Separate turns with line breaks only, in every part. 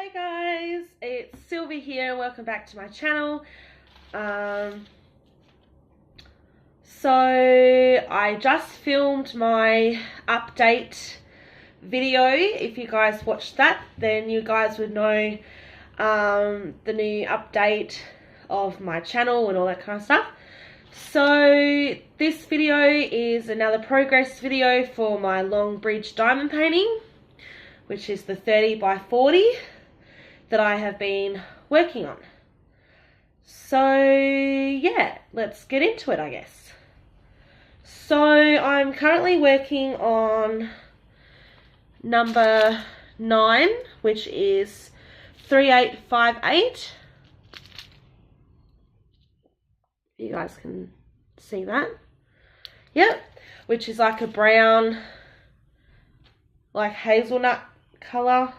Hey guys, it's Sylvie here. Welcome back to my channel. So I just filmed my update video. If you guys watched that, then you guys would know the new update of my channel and all that kind of stuff. So this video is another progress video for my long bridge diamond painting, which is the 30 by 40 that I have been working on. So yeah, let's get into it, I guess. So I'm currently working on number 9, which is 3858. You guys can see that. Yep, which is like a brown, like hazelnut color.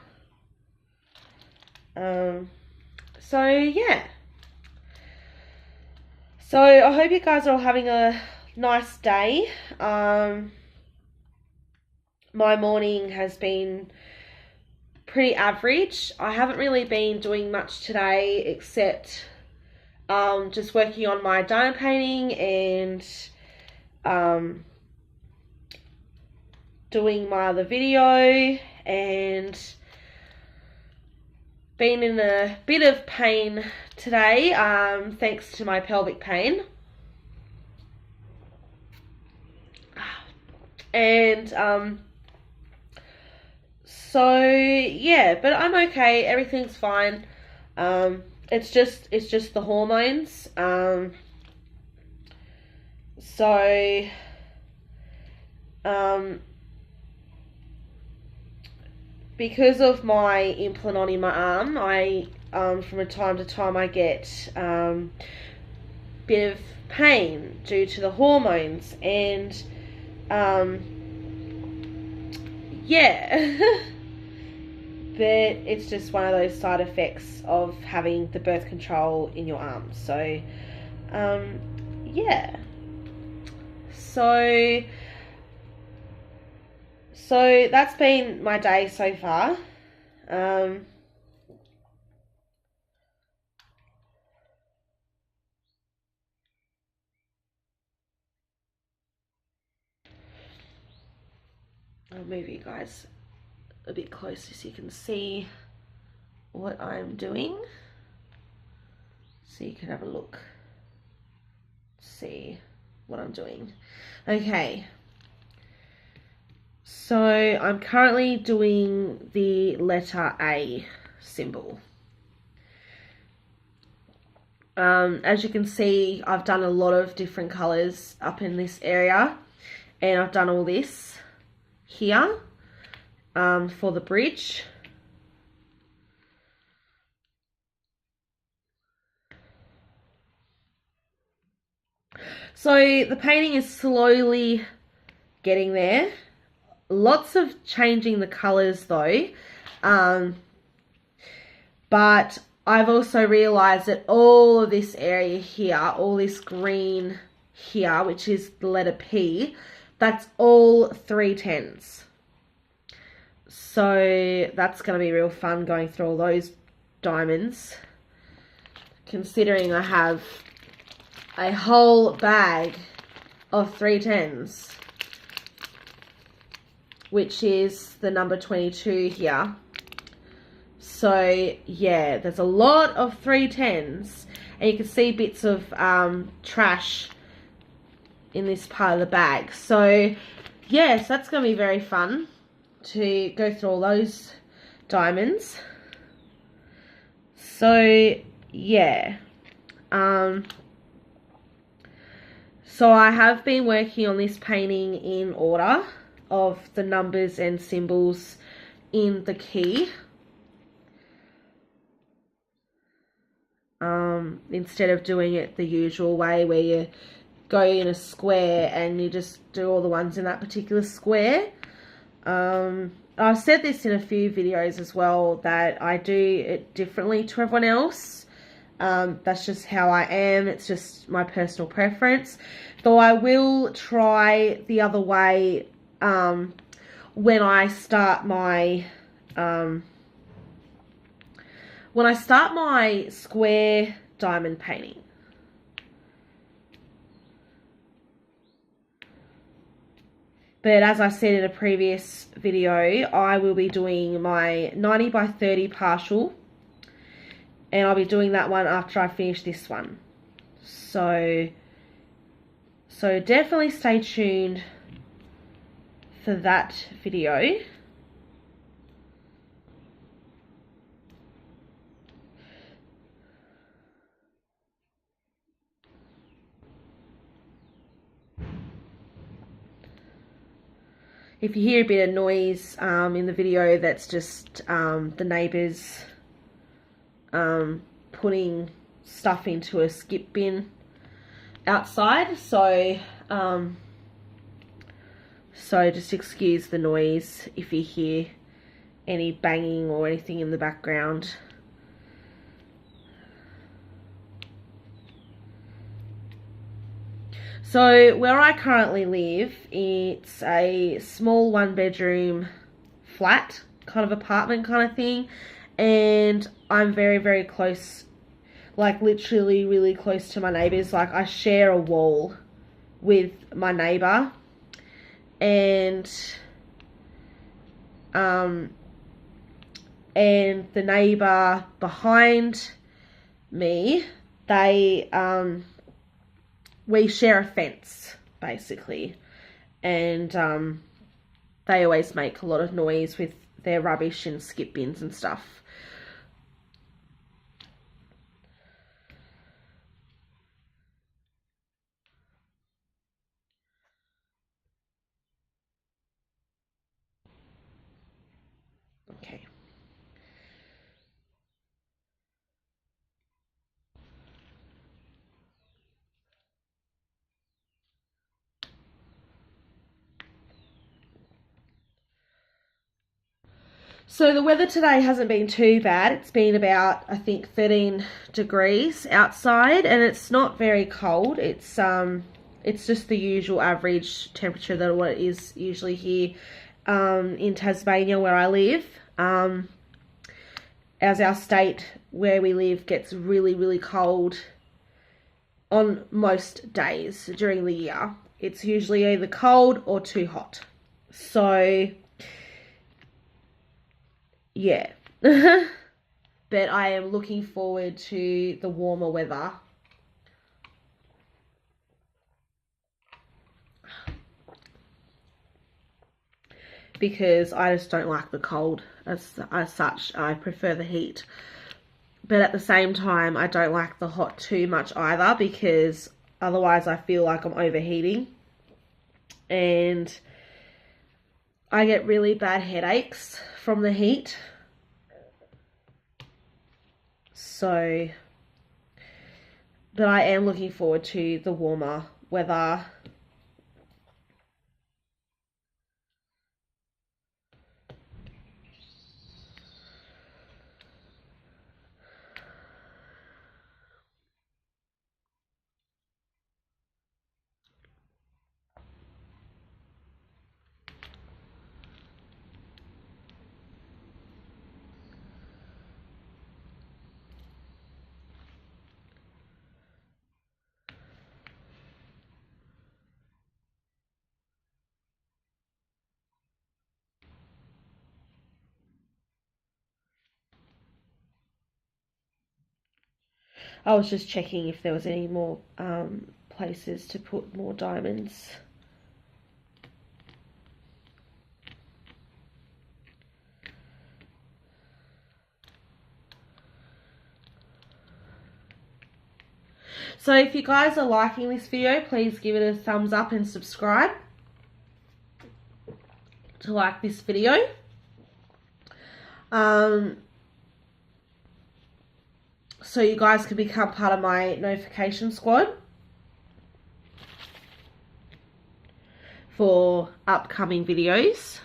So yeah, so I hope you guys are all having a nice day. My morning has been pretty average. I haven't really been doing much today except just working on my diamond painting and doing my other video and been in a bit of pain today, thanks to my pelvic pain. And so yeah, but I'm okay, everything's fine. It's just the hormones. Because of my implant in my arm, from time to time I get bit of pain due to the hormones, and yeah. But it's just one of those side effects of having the birth control in your arm. So yeah, so that's been my day so far. Oh, I'll move you guys a bit closer so you can see what I'm doing, so you can have a look, see what I'm doing. Okay, so I'm currently doing the letter A symbol. As you can see, I've done a lot of different colors up in this area, and I've done all this here for the bridge. So the painting is slowly getting there. Lots of changing the colors though, but I've also realized that all of this area here, all this green here, which is the letter P, that's all 310s. So that's going to be real fun going through all those diamonds, considering I have a whole bag of 310s, which is the number 22 here. So yeah, there's a lot of 310s, and you can see bits of trash in this part of the bag. So yes, that's going to be very fun to go through all those diamonds. So yeah, so I have been working on this painting in order of the numbers and symbols in the key, instead of doing it the usual way where you go in a square and you just do all the ones in that particular square. I've said this in a few videos as well, that I do it differently to everyone else. That's just how I am. It's just my personal preference. Though I will try the other way when I start my when I start my square diamond painting, but as I said in a previous video, I will be doing my 90 by 30 partial, and I'll be doing that one after I finish this one. So definitely stay tuned for that video. If you hear a bit of noise in the video, that's just the neighbours putting stuff into a skip bin outside. So just excuse the noise if you hear any banging or anything in the background. So where I currently live, it's a small 1-bedroom flat, kind of apartment kind of thing, and I'm very, very close, like literally really close to my neighbours. Like I share a wall with my neighbour, and the neighbour behind me, we share a fence, basically, and they always make a lot of noise with their rubbish and skip bins and stuff. Okay. So the weather today hasn't been too bad. It's been about, I think, 13 degrees outside, and it's not very cold. It's just the usual average temperature that what it is usually here in Tasmania where I live. As our state where we live gets really, really cold on most days during the year. It's usually either cold or too hot. So yeah. But I am looking forward to the warmer weather. Because I just don't like the cold as such. I prefer the heat. But at the same time, I don't like the hot too much either, because otherwise I feel like I'm overheating. And I get really bad headaches from the heat. So, but I am looking forward to the warmer weather. I was just checking if there was any more places to put more diamonds. So if you guys are liking this video, please give it a thumbs up and subscribe to like this video. So you guys can become part of my notification squad for upcoming videos.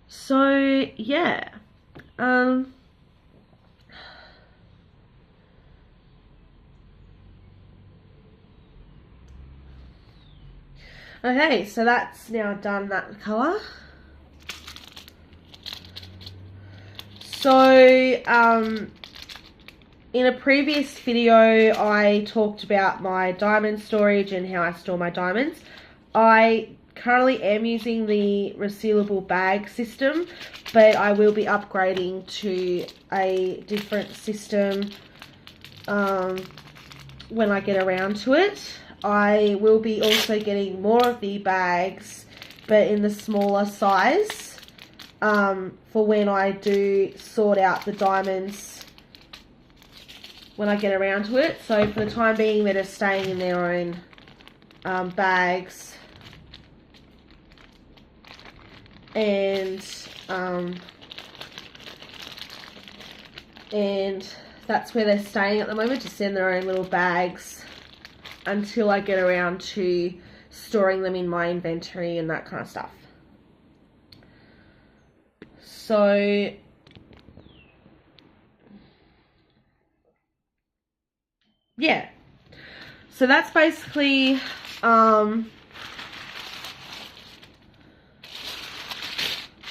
So yeah, okay, so that's now done that colour. So, in a previous video, I talked about my diamond storage and how I store my diamonds. I currently am using the resealable bag system, but I will be upgrading to a different system when I get around to it. I will be also getting more of the bags, but in the smaller size, for when I do sort out the diamonds when I get around to it. So for the time being, they're just staying in their own bags, and that's where they're staying at the moment, just in their own little bags, until I get around to storing them in my inventory and that kind of stuff. So yeah, so that's basically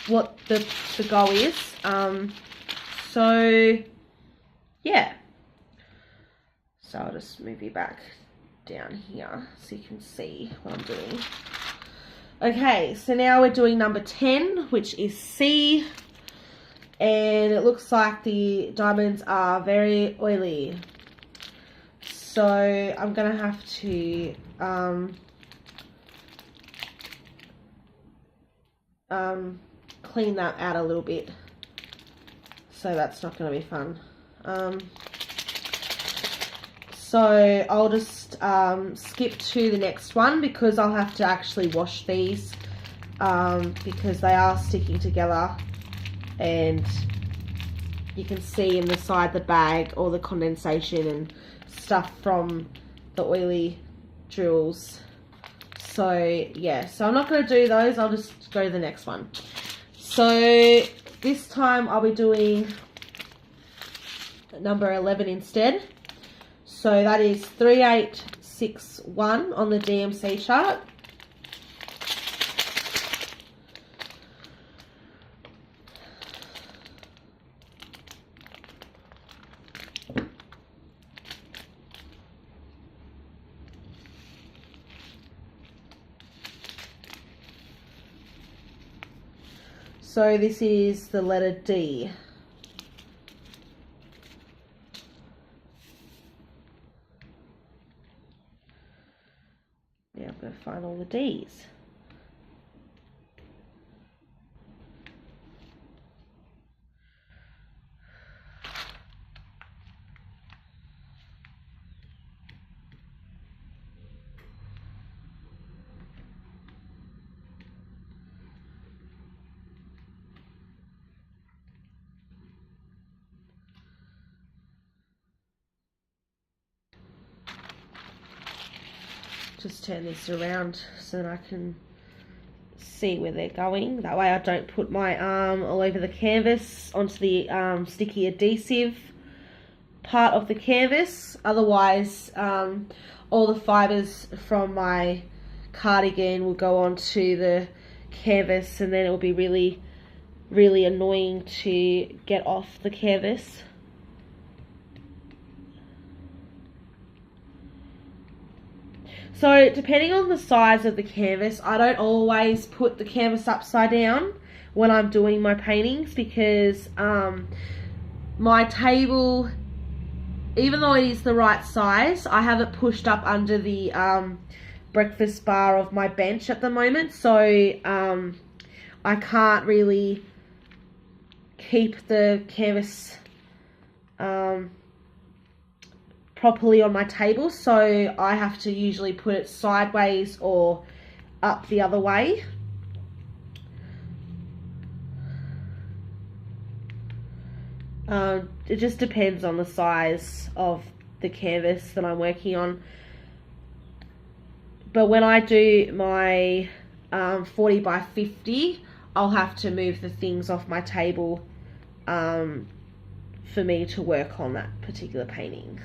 what the goal is. So yeah, so I'll just move you back down here so you can see what I'm doing. Okay, so now we're doing number 10, which is C, and it looks like the diamonds are very oily. So I'm gonna have to clean that out a little bit. So that's not gonna be fun. So I'll just skip to the next one, because I'll have to actually wash these because they are sticking together, and you can see in the side of the bag all the condensation and stuff from the oily drills. So yeah, so I'm not going to do those, I'll just go to the next one. So this time I'll be doing number 11 instead. So that is 3861 on the DMC chart. So this is the letter D. Now I'm going to find all the D's. Just turn this around so that I can see where they're going. That way I don't put my arm all over the canvas onto the sticky adhesive part of the canvas. Otherwise, all the fibers from my cardigan will go onto the canvas, and then it will be really, really annoying to get off the canvas. So depending on the size of the canvas, I don't always put the canvas upside down when I'm doing my paintings, because my table, even though it is the right size, I have it pushed up under the breakfast bar of my bench at the moment, so I can't really keep the canvas properly on my table, so I have to usually put it sideways or up the other way. It just depends on the size of the canvas that I'm working on. But when I do my 40 by 50, I'll have to move the things off my table for me to work on that particular painting.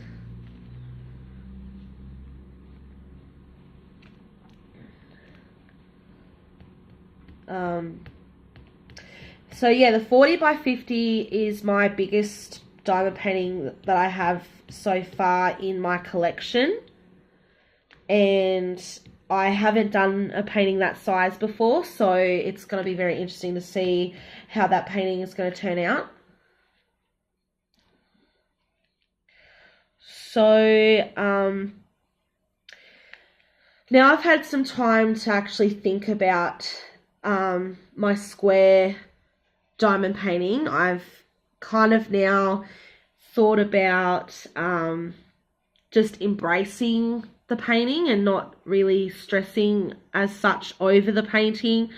So yeah, the 40 by 50 is my biggest diamond painting that I have so far in my collection. And I haven't done a painting that size before, so it's going to be very interesting to see how that painting is going to turn out. So, now I've had some time to actually think about my square diamond painting. I've kind of now thought about just embracing the painting and not really stressing as such over the painting.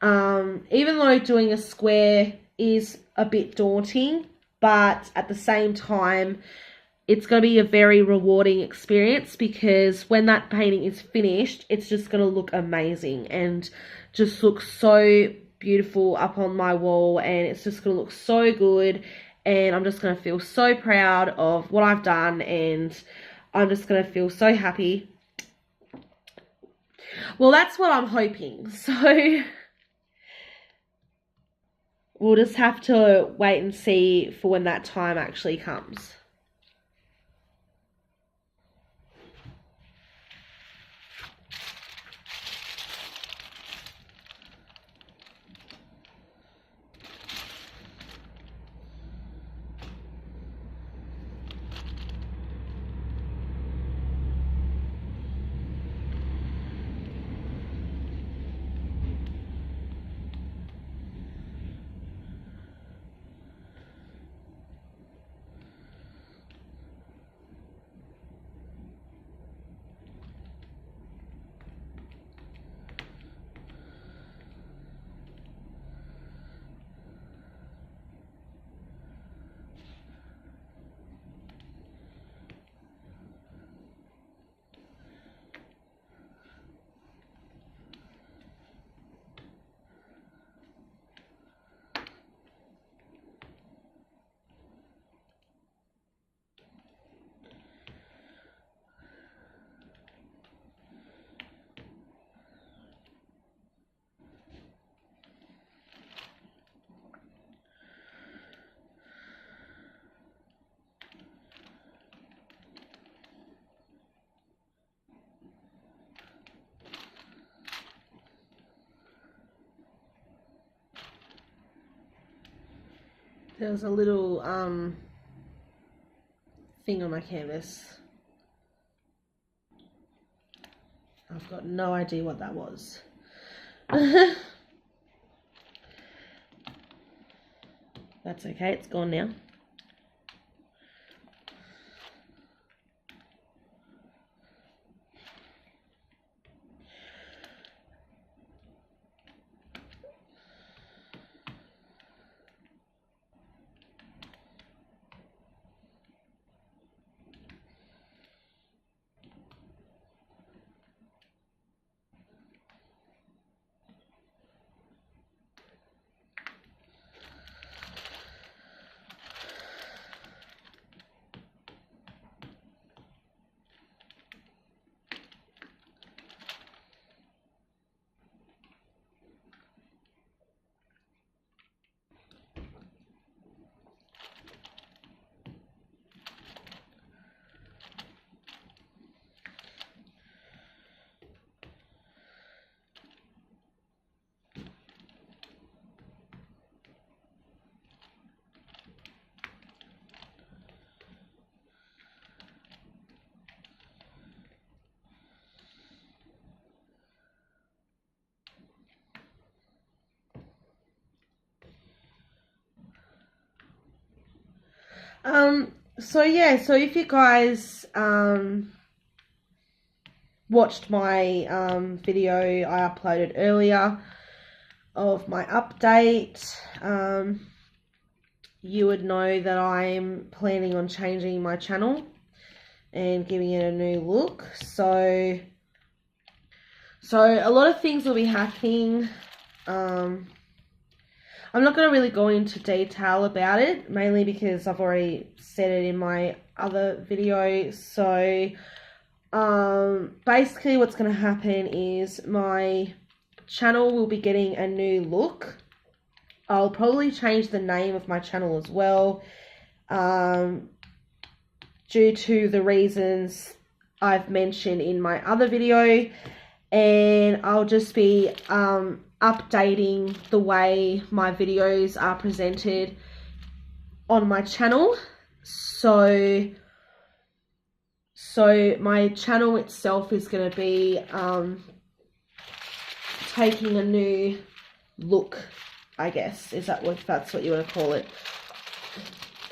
Even though doing a square is a bit daunting, but at the same time, it's going to be a very rewarding experience, because when that painting is finished, it's just going to look amazing and just look so beautiful up on my wall, and it's just going to look so good, and I'm just going to feel so proud of what I've done, and I'm just going to feel so happy. Well, that's what I'm hoping. So we'll just have to wait and see for when that time actually comes. There was a little thing on my canvas. I've got no idea what that was. That's okay, it's gone now. So yeah, so if you guys watched my video I uploaded earlier of my update, you would know that I'm planning on changing my channel and giving it a new look. So a lot of things will be happening. I'm not going to really go into detail about it, mainly because I've already said it in my other video. So basically what's going to happen is my channel will be getting a new look. I'll probably change the name of my channel as well, due to the reasons I've mentioned in my other video. And I'll just be updating the way my videos are presented on my channel. So my channel itself is going to be taking a new look, I guess. That's what you want to call it.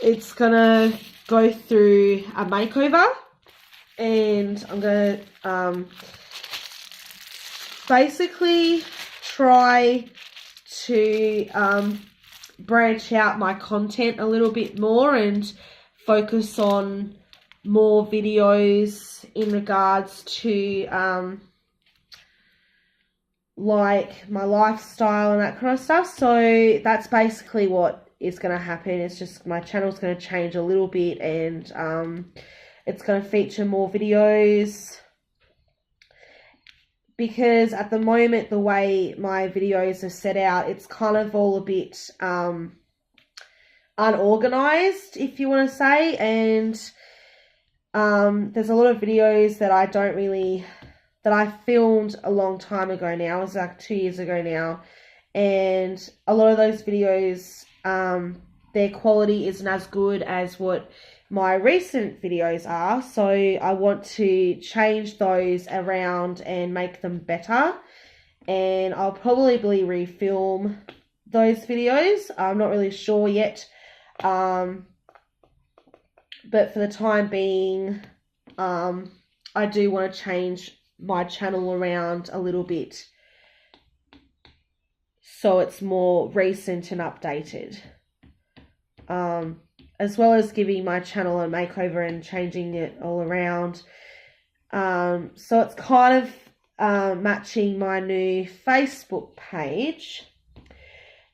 It's going to go through a makeover, and I'm going to basically try to branch out my content a little bit more and focus on more videos in regards to like my lifestyle and that kind of stuff. So that's basically what is going to happen. It's just my channel's going to change a little bit, and it's going to feature more videos, because at the moment the way my videos are set out, it's kind of all a bit unorganized, if you want to say. And there's a lot of videos that I filmed a long time ago now. It was like 2 years ago now, and a lot of those videos, their quality isn't as good as what my recent videos are. So I want to change those around and make them better, and I'll probably refilm those videos. I'm not really sure yet, but for the time being, I do want to change my channel around a little bit so it's more recent and updated, as well as giving my channel a makeover and changing it all around. So it's kind of matching my new Facebook page.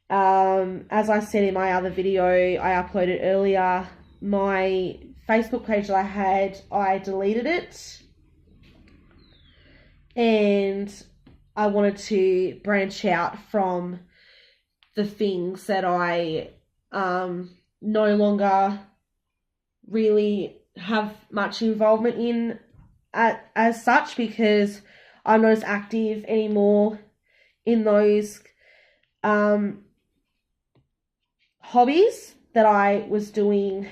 As I said in my other video I uploaded earlier, my Facebook page that I had, I deleted it, and I wanted to branch out from the things that I no longer really have much involvement in as such, because I'm not as active anymore in those hobbies that I was doing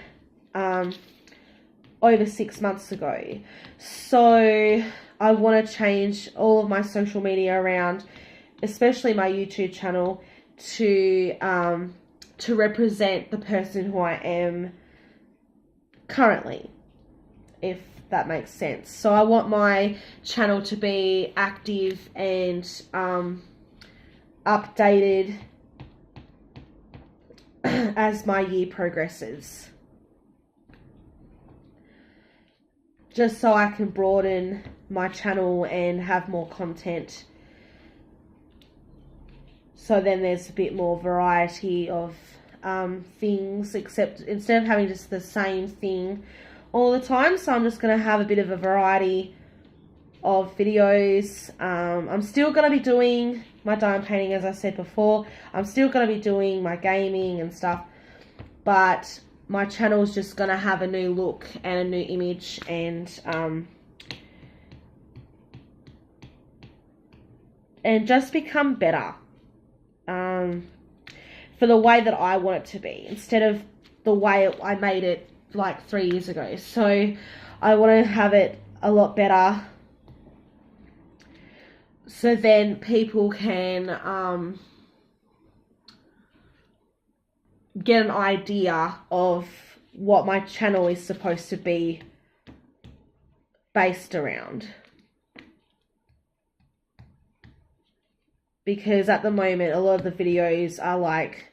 over 6 months ago. So I want to change all of my social media around, especially my YouTube channel, to represent the person who I am currently, if that makes sense. So I want my channel to be active and updated as my year progresses, just so I can broaden my channel and have more content. So then there's a bit more variety of things, except instead of having just the same thing all the time. So I'm just going to have a bit of a variety of videos. I'm still going to be doing my diamond painting, as I said before. I'm still going to be doing my gaming and stuff, but my channel is just going to have a new look and a new image, and just become better for the way that I want it to be, instead of the way I made it like 3 years ago. So I want to have it a lot better, so then people can get an idea of what my channel is supposed to be based around. Because at the moment, a lot of the videos are like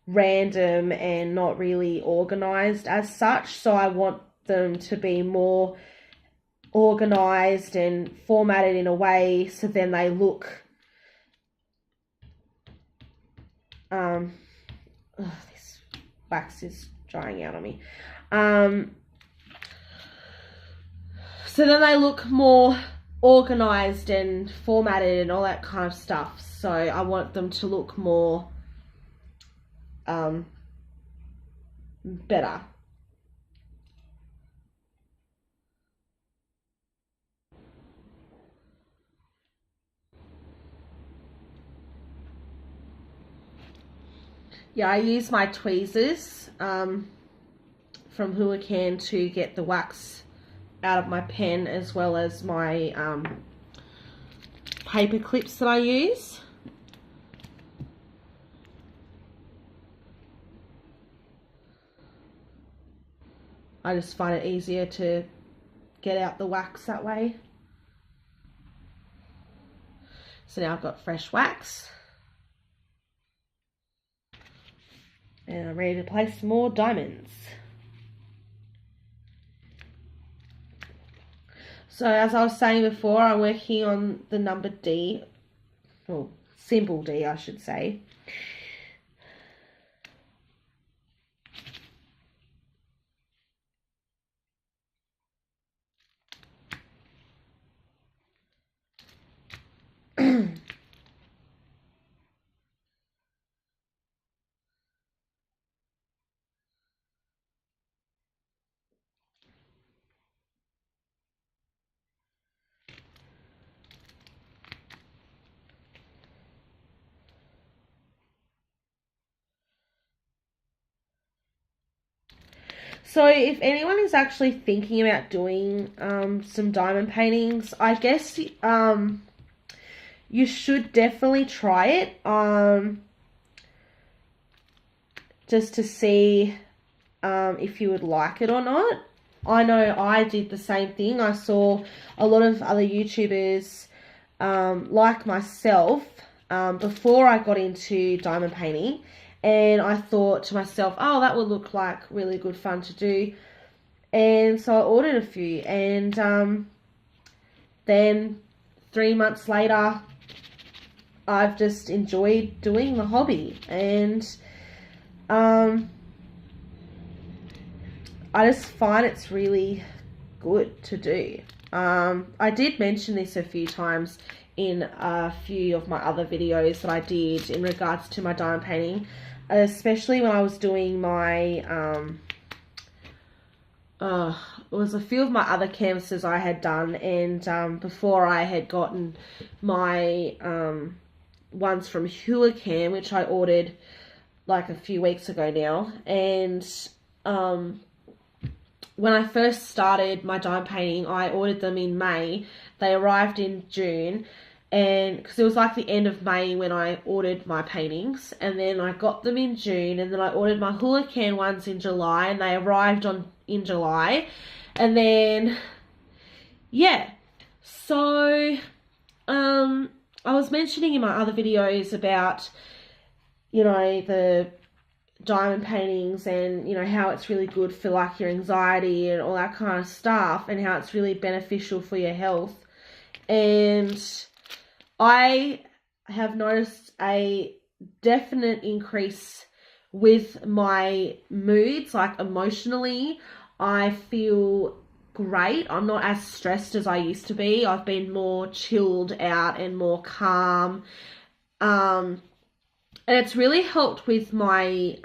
random and not really organized as such. So I want them to be more organized and formatted in a way so then they look this wax is drying out on me. So then they look more organized and formatted and all that kind of stuff. So I want them to look more better. Yeah, I use my tweezers from Huracan to get the wax out of my pen, as well as my paper clips that I use. I just find it easier to get out the wax that way. So now I've got fresh wax. And I'm ready to place some more diamonds. So as I was saying before, I'm working on the number D, or symbol D I should say. So if anyone is actually thinking about doing some diamond paintings, I guess you should definitely try it just to see if you would like it or not. I know I did the same thing. I saw a lot of other YouTubers like myself before I got into diamond painting. And I thought to myself, oh, that would look like really good fun to do. And so I ordered a few. And then 3 months later, I've just enjoyed doing the hobby. And I just find it's really good to do. I did mention this a few times in a few of my other videos that I did in regards to my diamond painting. Especially when I was doing my, it was a few of my other canvases I had done, and before I had gotten my ones from Huracan, which I ordered like a few weeks ago now. And when I first started my diamond painting, I ordered them in May. They arrived in June. And because it was like the end of May when I ordered my paintings, and then I got them in June, and then I ordered my Huracan ones in July, and they arrived in July. And then yeah, so I was mentioning in my other videos about, you know, the diamond paintings, and you know how it's really good for like your anxiety and all that kind of stuff, and how it's really beneficial for your health. And I have noticed a definite increase with my moods, like emotionally. I feel great. I'm not as stressed as I used to be. I've been more chilled out and more calm. And it's really helped with my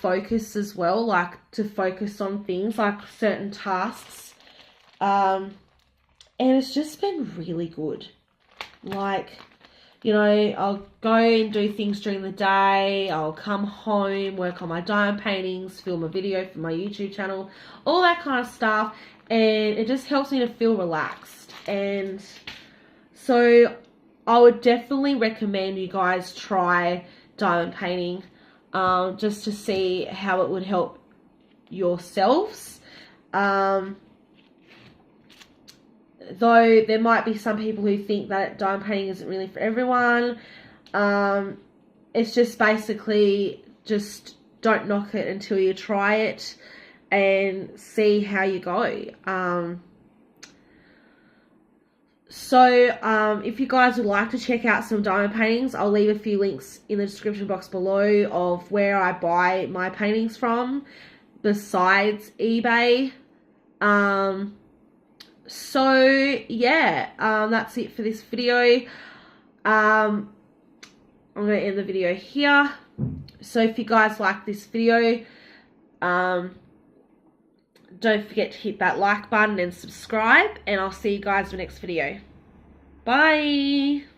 focus as well, like to focus on things like certain tasks. And it's just been really good. Like, you know, I'll go and do things during the day. I'll come home, work on my diamond paintings, film a video for my YouTube channel, all that kind of stuff. And it just helps me to feel relaxed. And so I would definitely recommend you guys try diamond painting just to see how it would help yourselves. Though there might be some people who think that diamond painting isn't really for everyone. It's just basically, just don't knock it until you try it and see how you go. So if you guys would like to check out some diamond paintings, I'll leave a few links in the description box below of where I buy my paintings from besides eBay. So yeah, that's it for this video. I'm going to end the video here. So if you guys like this video, don't forget to hit that like button and subscribe, and I'll see you guys in the next video. Bye.